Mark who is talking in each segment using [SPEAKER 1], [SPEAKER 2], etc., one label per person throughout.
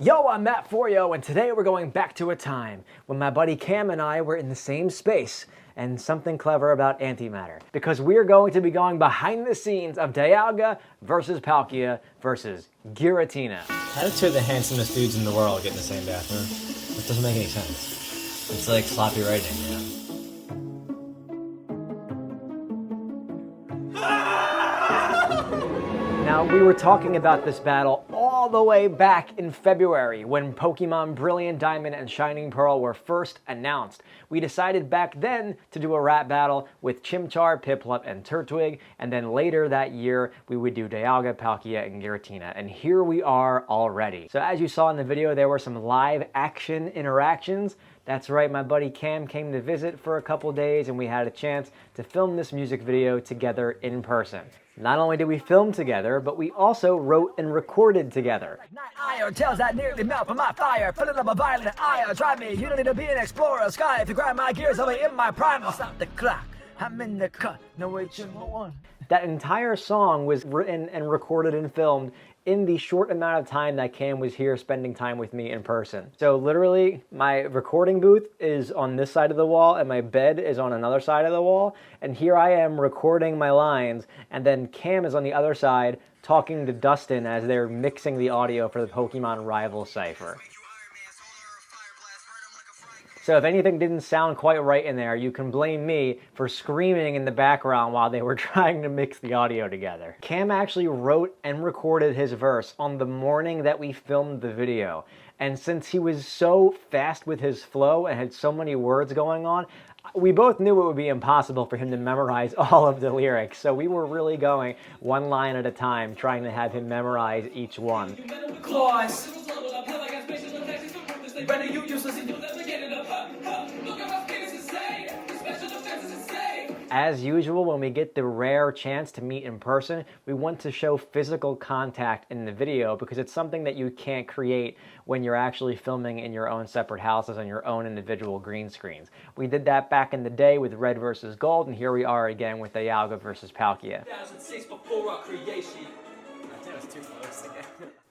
[SPEAKER 1] Yo, I'm Matt Forio, and today we're going back to a time when my buddy Cam and I were in the same space and something clever about antimatter. Because we're going to be going behind the scenes of Dialga versus Palkia versus Giratina.
[SPEAKER 2] How do two of the handsomest dudes in the world get in the same bathroom? It doesn't make any sense. It's like sloppy writing, you know?
[SPEAKER 1] Now, we were talking about this battle all the way back in February when Pokemon Brilliant Diamond and Shining Pearl were first announced. We decided back then to do a rap battle with Chimchar, Piplup, and Turtwig, and then later that year we would do Dialga, Palkia, and Giratina, and here we are already. So as you saw in the video, there were some live action interactions. That's right, my buddy Cam came to visit for a couple days and we had a chance to film this music video together in person. Not only did we film together, but we also wrote and recorded together.
[SPEAKER 3] Ire tells that nearly melt from my fire, filling up a violent ire. Try me, you don't need to be an explorer. Sky, if you grind my gears, I'll be in my prime. I'll stop the clock. I'm in the cut. No wait, you one.
[SPEAKER 1] That entire song was written and recorded and filmed in the short amount of time that Cam was here spending time with me in person. So literally, my recording booth is on this side of the wall and my bed is on another side of the wall. And here I am recording my lines, and then Cam is on the other side talking to Dustin as they're mixing the audio for the Pokemon Rival Cypher. So if anything didn't sound quite right in there, you can blame me for screaming in the background while they were trying to mix the audio together. Cam actually wrote and recorded his verse on the morning that we filmed the video. And since he was so fast with his flow and had so many words going on, we both knew it would be impossible for him to memorize all of the lyrics. So we were really going one line at a time, trying to have him memorize each one. As usual, when we get the rare chance to meet in person, we want to show physical contact in the video because it's something that you can't create when you're actually filming in your own separate houses on your own individual green screens. We did that back in the day with Red versus Gold, and here we are again with Dialga versus Palkia.
[SPEAKER 3] 2006 before our creation.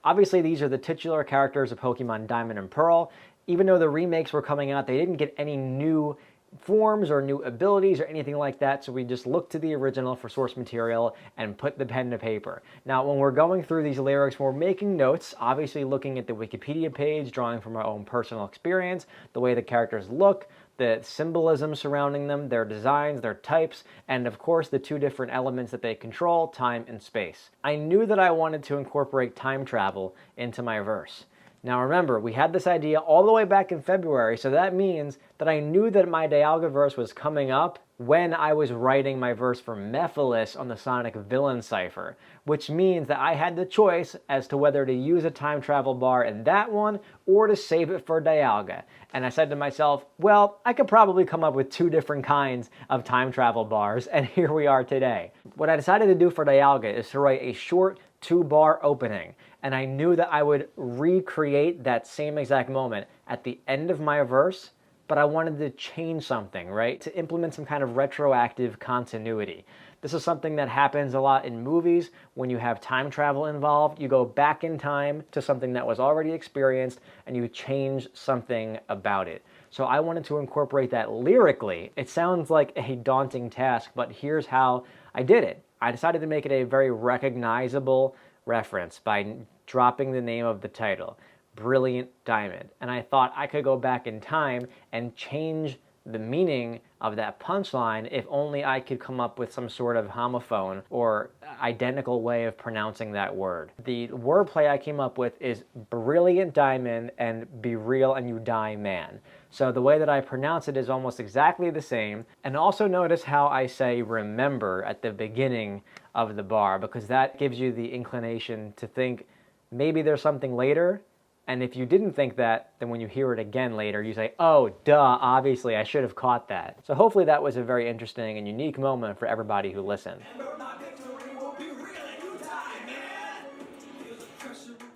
[SPEAKER 1] Obviously, these are the titular characters of Pokemon Diamond and Pearl. Even though the remakes were coming out, they didn't get any new forms or new abilities or anything like that, so we just looked to the original for source material and put the pen to paper. Now, when we're going through these lyrics, we're making notes, obviously looking at the Wikipedia page, drawing from our own personal experience, the way the characters look, the symbolism surrounding them, their designs, their types, and of course the two different elements that they control, time and space. I knew that I wanted to incorporate time travel into my verse. Now remember, we had this idea all the way back in February, so that means that I knew that my Dialga verse was coming up when I was writing my verse for Mephiles on the Sonic Villain Cypher, which means that I had the choice as to whether to use a time travel bar in that one or to save it for Dialga. And I said to myself, well, I could probably come up with two different kinds of time travel bars, and here we are today. What I decided to do for Dialga is to write a short 2-bar opening, and I knew that I would recreate that same exact moment at the end of my verse, but I wanted to change something, right? To implement some kind of retroactive continuity. This is something that happens a lot in movies. When you have time travel involved, you go back in time to something that was already experienced and you change something about it. So I wanted to incorporate that lyrically. It sounds like a daunting task, but here's how I did it. I decided to make it a very recognizable reference by dropping the name of the title, Brilliant Diamond. And I thought I could go back in time and change the meaning of that punchline if only I could come up with some sort of homophone or identical way of pronouncing that word. The wordplay I came up with is Brilliant Diamond and Be Real and You Die Man. So the way that I pronounce it is almost exactly the same. And also notice how I say remember at the beginning of the bar, because that gives you the inclination to think maybe there's something later. And if you didn't think that, then when you hear it again later, you say, oh, duh, obviously I should have caught that. So hopefully that was a very interesting and unique moment for everybody who listened.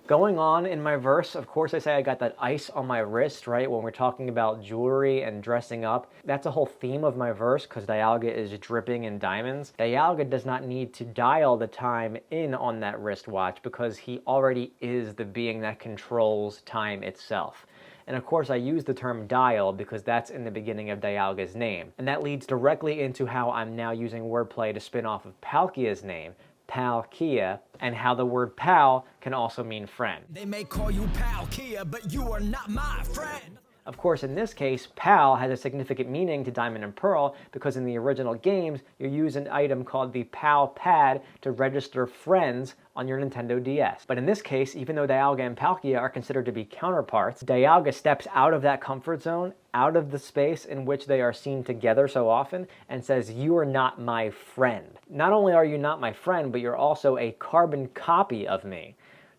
[SPEAKER 1] Going on in my verse, of course I say I got that ice on my wrist, right? When we're talking about jewelry and dressing up, that's a whole theme of my verse because Dialga is dripping in diamonds. Dialga does not need to dial the time in on that wristwatch because he already is the being that controls time itself. And of course I use the term dial because that's in the beginning of Dialga's name. And that leads directly into how I'm now using wordplay to spin off of Palkia's name, Palkia, and how the word pal can also mean friend.
[SPEAKER 3] They may call you Palkia, but you are not my friend.
[SPEAKER 1] Of course, in this case, pal has a significant meaning to Diamond and Pearl because in the original games, you use an item called the pal pad to register friends on your Nintendo DS. But in this case, even though Dialga and Palkia are considered to be counterparts, Dialga steps out of that comfort zone, out of the space in which they are seen together so often, and says, "You are not my friend." Not only are you not my friend, but you're also a carbon copy of me.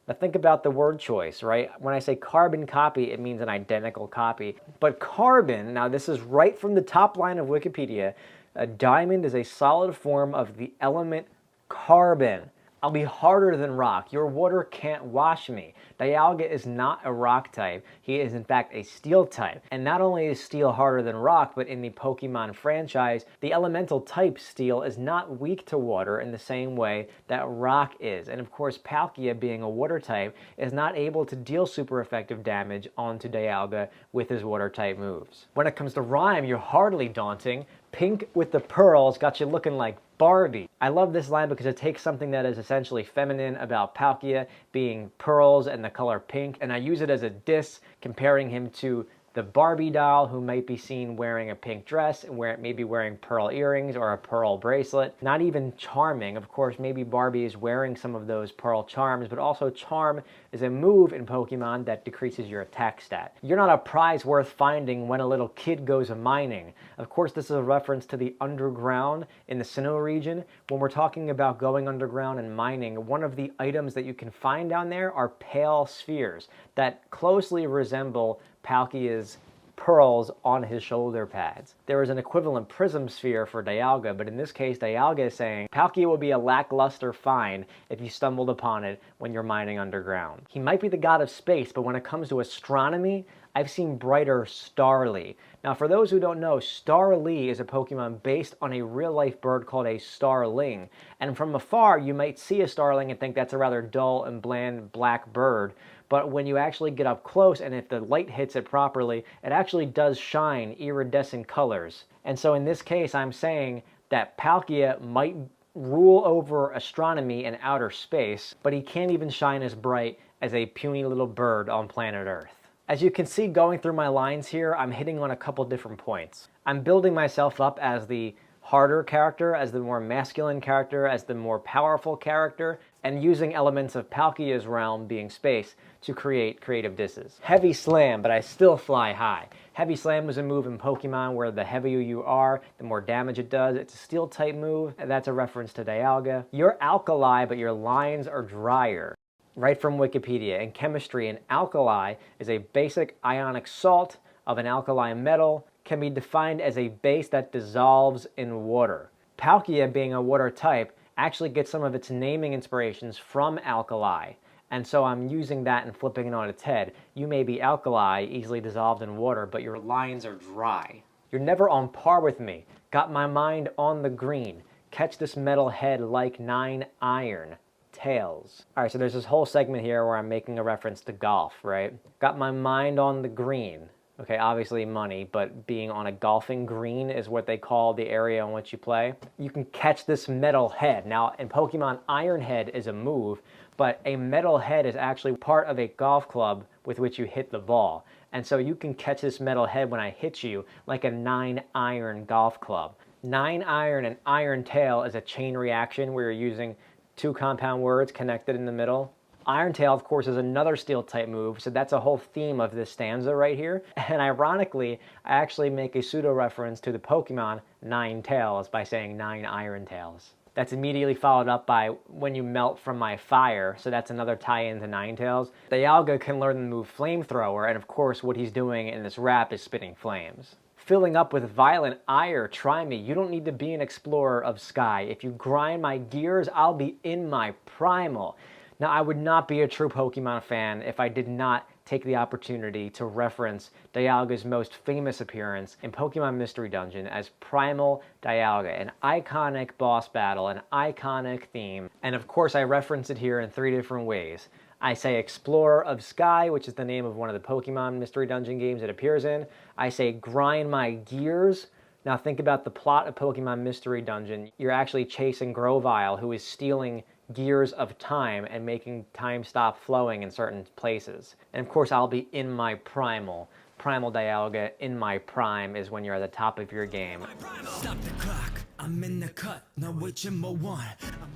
[SPEAKER 1] Now think about the word choice, right? When I say carbon copy, it means an identical copy. But carbon, now this is right from the top line of Wikipedia, a diamond is a solid form of the element carbon. I'll be harder than rock. Your water can't wash me. Dialga is not a rock type. He is in fact a steel type. And not only is steel harder than rock, but in the Pokemon franchise, the elemental type steel is not weak to water in the same way that rock is. And of course, Palkia, being a water type, is not able to deal super effective damage onto Dialga with his water type moves. When it comes to rhyme, you're hardly daunting. Pink with the pearls got you looking like Barbie. I love this line because it takes something that is essentially feminine about Palkia being pearls and the color pink, and I use it as a diss, comparing him to the Barbie doll who might be seen wearing a pink dress and maybe wearing pearl earrings or a pearl bracelet. Not even charming. Of course, maybe Barbie is wearing some of those pearl charms, but also charm is a move in Pokemon that decreases your attack stat. You're not a prize worth finding when a little kid goes mining. Of course, this is a reference to the underground in the Sinnoh region. When we're talking about going underground and mining, one of the items that you can find down there are pale spheres that closely resemble Palkia's pearls on his shoulder pads. There is an equivalent prism sphere for Dialga, but in this case, Dialga is saying Palkia will be a lackluster find if you stumbled upon it when you're mining underground. He might be the god of space, but when it comes to astronomy, I've seen brighter Starly. Now, for those who don't know, Starly is a Pokemon based on a real-life bird called a starling. And from afar, you might see a starling and think that's a rather dull and bland black bird. But when you actually get up close and if the light hits it properly, it actually does shine iridescent colors. And so in this case, I'm saying that Palkia might rule over astronomy and outer space, but he can't even shine as bright as a puny little bird on planet Earth. As you can see going through my lines here, I'm hitting on a couple different points. I'm building myself up as the harder character, as the more masculine character, as the more powerful character, and using elements of Palkia's realm, being space, to create creative disses. Heavy Slam, but I still fly high. Heavy Slam was a move in Pokemon where the heavier you are, the more damage it does. It's a steel type move, and that's a reference to Dialga. You're alkali, but your lines are drier. Right from Wikipedia. In chemistry, an alkali is a basic ionic salt of an alkali metal, can be defined as a base that dissolves in water. Palkia, being a water type, actually gets some of its naming inspirations from alkali. And so I'm using that and flipping it on its head. You may be alkali, easily dissolved in water, but your lines are dry. You're never on par with me. Got my mind on the green. Catch this metal head like 9 iron. Tails. All right, so there's this whole segment here where I'm making a reference to golf, right? Got my mind on the green. Okay, obviously money, but being on a golfing green is what they call the area on which you play. You can catch this metal head. Now, in Pokemon, Iron Head is a move, but a metal head is actually part of a golf club with which you hit the ball. And so you can catch this metal head when I hit you like a 9-iron golf club. 9-iron and Iron Tail is a chain reaction where you're using 2 compound words connected in the middle. Iron Tail, of course, is another steel type move, so that's a whole theme of this stanza right here. And ironically, I actually make a pseudo reference to the Pokemon Ninetales by saying 9 Iron Tails. That's immediately followed up by when you melt from my fire, so that's another tie-in to Ninetales. Dialga can learn the move Flamethrower, and of course what he's doing in this rap is spitting flames. Filling up with violent ire, try me. You don't need to be an explorer of sky. If you grind my gears, I'll be in my primal. Now, I would not be a true Pokemon fan if I did not take the opportunity to reference Dialga's most famous appearance in Pokemon Mystery Dungeon as Primal Dialga, an iconic boss battle, an iconic theme, and of course I reference it here in 3 different ways. I say Explorer of Sky, which is the name of one of the Pokemon Mystery Dungeon games it appears in. I say Grind My Gears. Now think about the plot of Pokemon Mystery Dungeon. You're actually chasing Grovyle, who is stealing gears of time and making time stop flowing in certain places. And of course I'll be in my primal. Primal Dialga in my prime is when you're at the top of your game.
[SPEAKER 3] Stop the clock, I'm in the cut, now HMO1.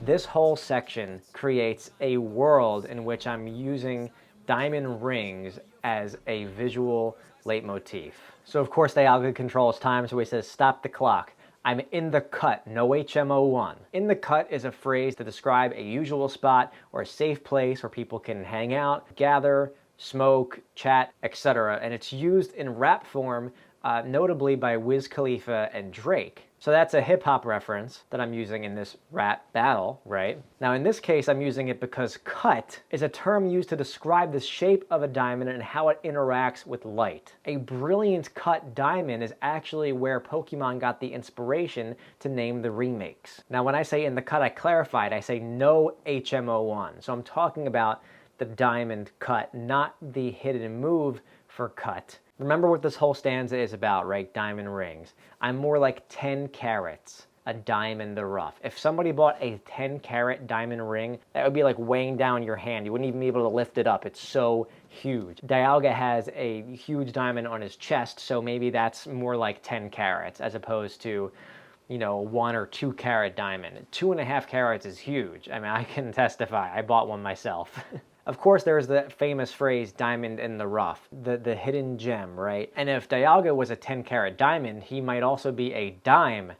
[SPEAKER 1] This whole section creates a world in which I'm using diamond rings as a visual leitmotif. So of course Dialga controls time, so he says stop the clock. I'm in the cut, no HMO1. In the cut is a phrase to describe a usual spot or a safe place where people can hang out, gather, smoke, chat, etc. And it's used in rap form, notably by Wiz Khalifa and Drake. So that's a hip-hop reference that I'm using in this rap battle, right? Now in this case, I'm using it because cut is a term used to describe the shape of a diamond and how it interacts with light. A brilliant cut diamond is actually where Pokemon got the inspiration to name the remakes. Now when I say in the cut, I clarified, I say no HMO1. So I'm talking about the diamond cut, not the hidden move for cut. Remember what this whole stanza is about, right? Diamond rings. I'm more like 10 carats, a dime in the rough. If somebody bought a 10-carat diamond ring, that would be like weighing down your hand. You wouldn't even be able to lift it up. It's so huge. Dialga has a huge diamond on his chest, so maybe that's more like 10 carats as opposed to, you know, 1 or 2 carat diamond. 2.5 carats is huge. I mean, I can testify. I bought one myself. Of course, there's the famous phrase, diamond in the rough, the hidden gem, right? And if Dialga was a 10-carat diamond, he might also be a dime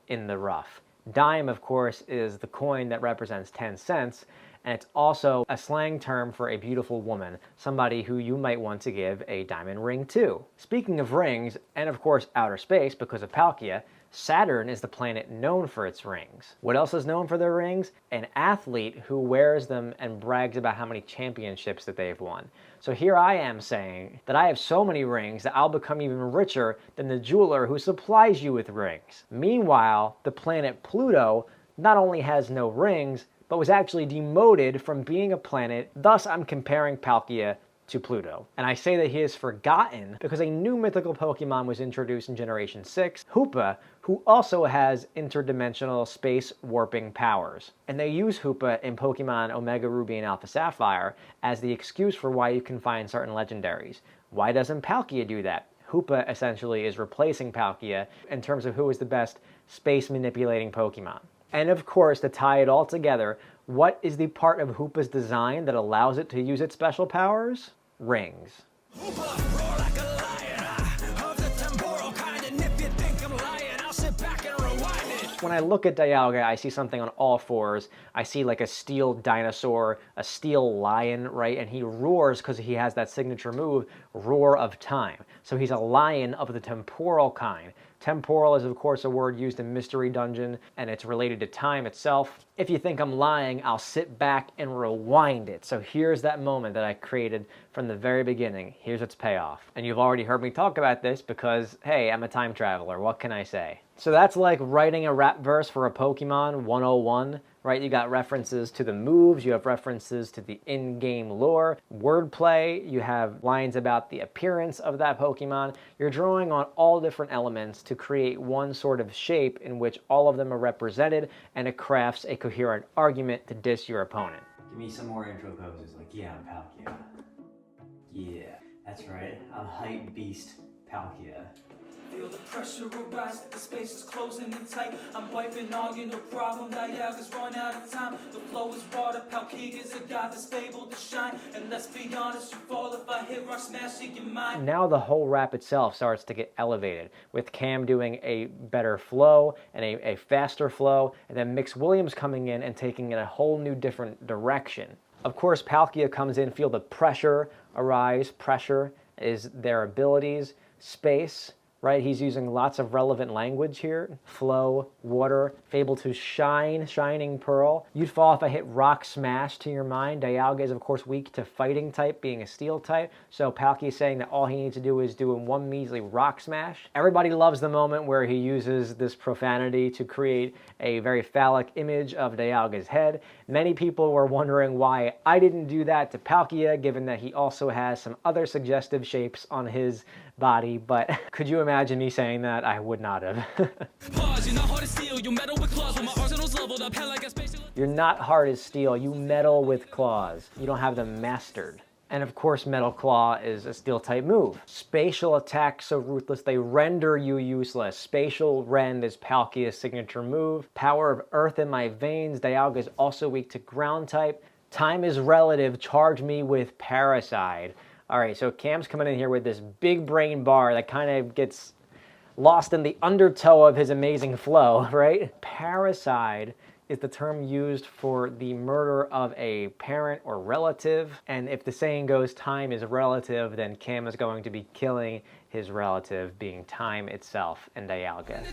[SPEAKER 1] in the rough. Dime, of course, is the coin that represents 10 cents, and it's also a slang term for a beautiful woman, somebody who you might want to give a diamond ring to. Speaking of rings, and of course outer space because of Palkia, Saturn is the planet known for its rings. What else is known for their rings? An athlete who wears them and brags about how many championships that they've won. So here I am saying that I have so many rings that I'll become even richer than the jeweler who supplies you with rings. Meanwhile, the planet Pluto not only has no rings, but was actually demoted from being a planet. Thus, I'm comparing Palkia to Pluto. And I say that he is forgotten because a new mythical Pokemon was introduced in Generation 6, Hoopa, who also has interdimensional space warping powers. And they use Hoopa in Pokemon Omega Ruby and Alpha Sapphire as the excuse for why you can find certain legendaries. Why doesn't Palkia do that? Hoopa essentially is replacing Palkia in terms of who is the best space manipulating Pokemon. And of course, to tie it all together, what is the part of Hoopa's design that allows it to use its special powers? Rings.
[SPEAKER 3] Hoopa, roar like a lion, of the temporal kind, and if you think I'm lying, I'll sit back and rewind it.
[SPEAKER 1] When I look at Dialga, I see something on all fours. I see like a steel dinosaur, a steel lion, right? And he roars because he has that signature move, Roar of Time. So he's a lion of the temporal kind. Temporal is, of course, a word used in Mystery Dungeon, and it's related to time itself. If you think I'm lying, I'll sit back and rewind it. So here's that moment that I created from the very beginning. Here's its payoff. And you've already heard me talk about this because, hey, I'm a time traveler. What can I say? So that's like writing a rap verse for a Pokemon 101, right? You got references to the moves, you have references to the in-game lore, wordplay, you have lines about the appearance of that Pokemon. You're drawing on all different elements to create one sort of shape in which all of them are represented, and it crafts a coherent argument to diss your opponent.
[SPEAKER 2] Give me some more intro poses, like, yeah, I'm Palkia. Yeah, that's right, I'm Hype Beast Palkia.
[SPEAKER 3] Feel the pressure arise, the space is closing in tight. I'm wiping all your no problem, Dialga's run out of time. The flow is water, Palkia's a god that's able to shine. And let's be honest, you fall if I hit rock smashing your mind.
[SPEAKER 1] Now the whole rap itself starts to get elevated, with Cam doing a better flow and a faster flow, and then Mix Williams coming in and taking it a whole new different direction. Of course, Palkia comes in, feel the pressure arise. Pressure is their abilities, space, right? He's using lots of relevant language here. Flow, water, fable to shine, shining pearl. You'd fall if I hit rock smash to your mind. Dialga is of course weak to fighting type, being a steel type. So Palkia is saying that all he needs to do is do one measly rock smash. Everybody loves the moment where he uses this profanity to create a very phallic image of Dialga's head. Many people were wondering why I didn't do that to Palkia, given that he also has some other suggestive shapes on his body, but could you imagine me saying that? I would not have. You're not hard as steel, you metal with claws. You don't have them mastered. And of course, Metal Claw is a steel type move. Spatial attack so ruthless they render you useless. Spatial Rend is Palkia's signature move. Power of Earth in my veins. Dialga is also weak to ground type. Time is relative, charge me with Parasite. All right, so Cam's coming in here with this big brain bar that kind of gets lost in the undertow of his amazing flow, right? Parricide is the term used for the murder of a parent or relative. And if the saying goes time is relative, then Cam is going to be killing his relative, being time itself, and Dialga.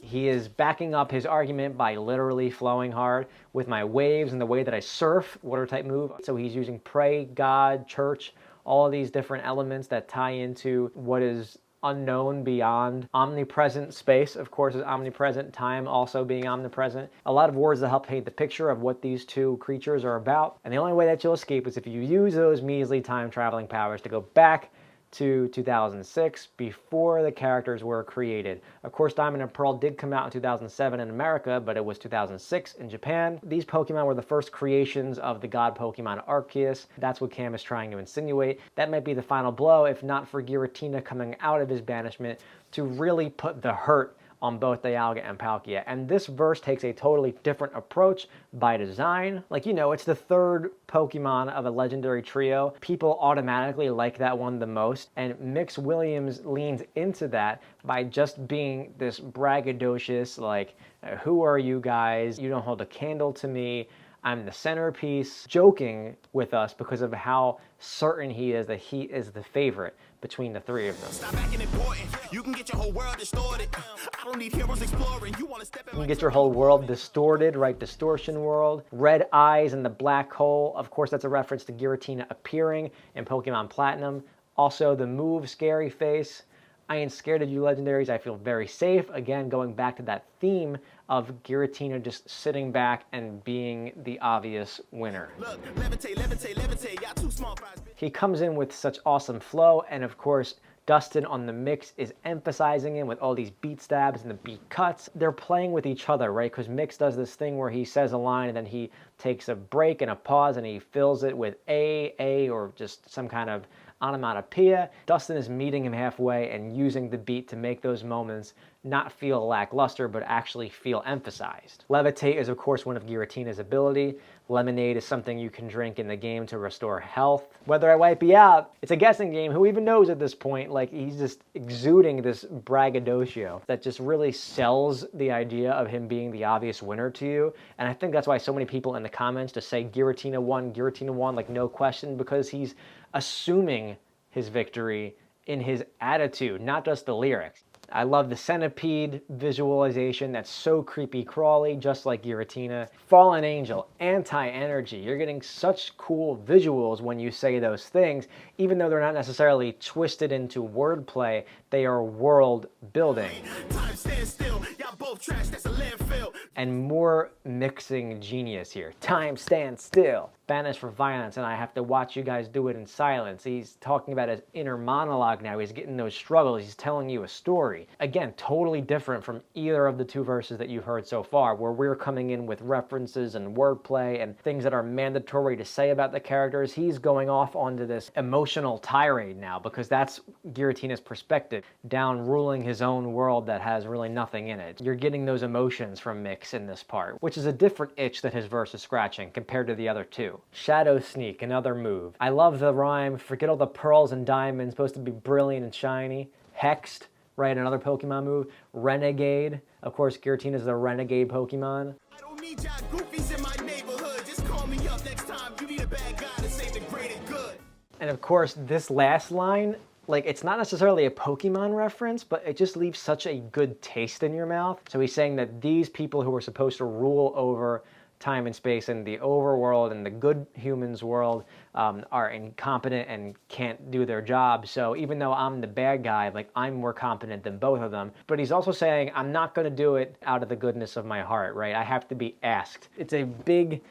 [SPEAKER 1] He is backing up his argument by literally flowing hard with my waves and the way that I surf, water type move. So he's using pray, God, church, all of these different elements that tie into what is unknown beyond omnipresent. Space, of course, is omnipresent. Time also being omnipresent. A lot of words that help paint the picture of what these two creatures are about. And the only way that you'll escape is if you use those measly time traveling powers to go back to 2006, before the characters were created. Of course, Diamond and Pearl did come out in 2007 in America, but it was 2006 in Japan. These Pokemon were the first creations of the god Pokemon Arceus. That's what Cam is trying to insinuate. That might be the final blow, if not for Giratina coming out of his banishment to really put the hurt on both Dialga and Palkia. And this verse takes a totally different approach by design. Like, you know, it's the third Pokemon of a legendary trio. People automatically like that one the most. And Mix Williams leans into that by just being this braggadocious, like, who are you guys? You don't hold a candle to me. I'm the centerpiece, joking with us because of how certain he is that he is the favorite between the three of them.
[SPEAKER 4] Stop acting important. You can get your whole world distorted. I don't need heroes exploring. You want to step in.
[SPEAKER 1] You can get your whole world distorted, right? Distortion world. Red eyes and the black hole. Of course, that's a reference to Giratina appearing in Pokemon Platinum. Also, the move Scary Face. I ain't scared of you legendaries. I feel very safe. Again, going back to that theme of Giratina just sitting back and being the obvious winner.
[SPEAKER 4] Look, levitate, levitate, levitate. Y'all too small fries.
[SPEAKER 1] He comes in with such awesome flow, and of course, Dustin on the mix is emphasizing him with all these beat stabs and the beat cuts. They're playing with each other, right? Because Mix does this thing where he says a line and then he takes a break and a pause and he fills it with A, or just some kind of onomatopoeia. Dustin is meeting him halfway and using the beat to make those moments not feel lackluster, but actually feel emphasized. Levitate is, of course, one of Giratina's ability. Lemonade is something you can drink in the game to restore health. Whether I wipe you out, it's a guessing game. Who even knows at this point? Like, he's just exuding this braggadocio that just really sells the idea of him being the obvious winner to you. And I think that's why so many people in the comments just say Giratina won, like no question, because he's assuming his victory in his attitude, not just the lyrics. I love the centipede visualization. That's so creepy crawly, just like Giratina. Fallen Angel, anti-energy. You're getting such cool visuals when you say those things, even though they're not necessarily twisted into wordplay. They are world building.
[SPEAKER 4] Time stand still. Y'all both trash. That's a landfill.
[SPEAKER 1] And more mixing genius here. Time stands still. Banished for violence, and I have to watch you guys do it in silence. He's talking about his inner monologue now. He's getting those struggles. He's telling you a story. Again, totally different from either of the two verses that you've heard so far, where we're coming in with references and wordplay and things that are mandatory to say about the characters. He's going off onto this emotional tirade now, because that's Giratina's perspective, down ruling his own world that has really nothing in it. You're getting those emotions from Mix in this part, which is a different itch that his verse is scratching compared to the other two. Shadow Sneak, another move. I love the rhyme. Forget all the pearls and diamonds, supposed to be brilliant and shiny. Hexed, right, another Pokemon move. Renegade. Of course, Giratina is the renegade Pokemon.
[SPEAKER 4] I don't need y'all goofies in my neighborhood. Just call me up next time you need a bad guy to save the great and good.
[SPEAKER 1] And of course, this last line, like, it's not necessarily a Pokemon reference, but it just leaves such a good taste in your mouth. So he's saying that these people who are supposed to rule over time and space and the overworld and the good humans world are incompetent and can't do their job. So even though I'm the bad guy, like, I'm more competent than both of them. But he's also saying I'm not going to do it out of the goodness of my heart, right? I have to be asked. It's a big,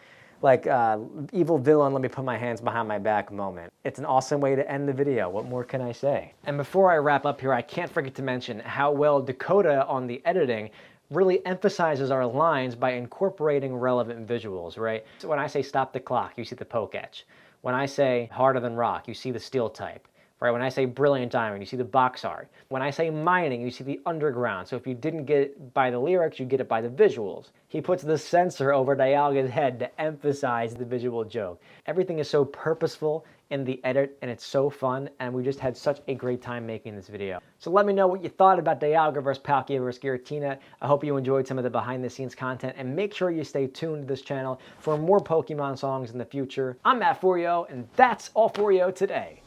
[SPEAKER 1] like, evil villain, let me put my hands behind my back moment. It's an awesome way to end the video. What more can I say? And before I wrap up here, I can't forget to mention how well Dakota on the editing really emphasizes our lines by incorporating relevant visuals, right? So when I say stop the clock, you see the Poketch. When I say harder than rock, you see the steel type. Right? When I say brilliant diamond, you see the box art. When I say mining, you see the underground. So if you didn't get it by the lyrics, you get it by the visuals. He puts the sensor over Dialga's head to emphasize the visual joke. Everything is so purposeful in the edit, and it's so fun, and we just had such a great time making this video. So let me know what you thought about Dialga versus Palkia versus Giratina. I hope you enjoyed some of the behind-the-scenes content, and make sure you stay tuned to this channel for more Pokemon songs in the future. I'm Matt Furio, and that's all for you today.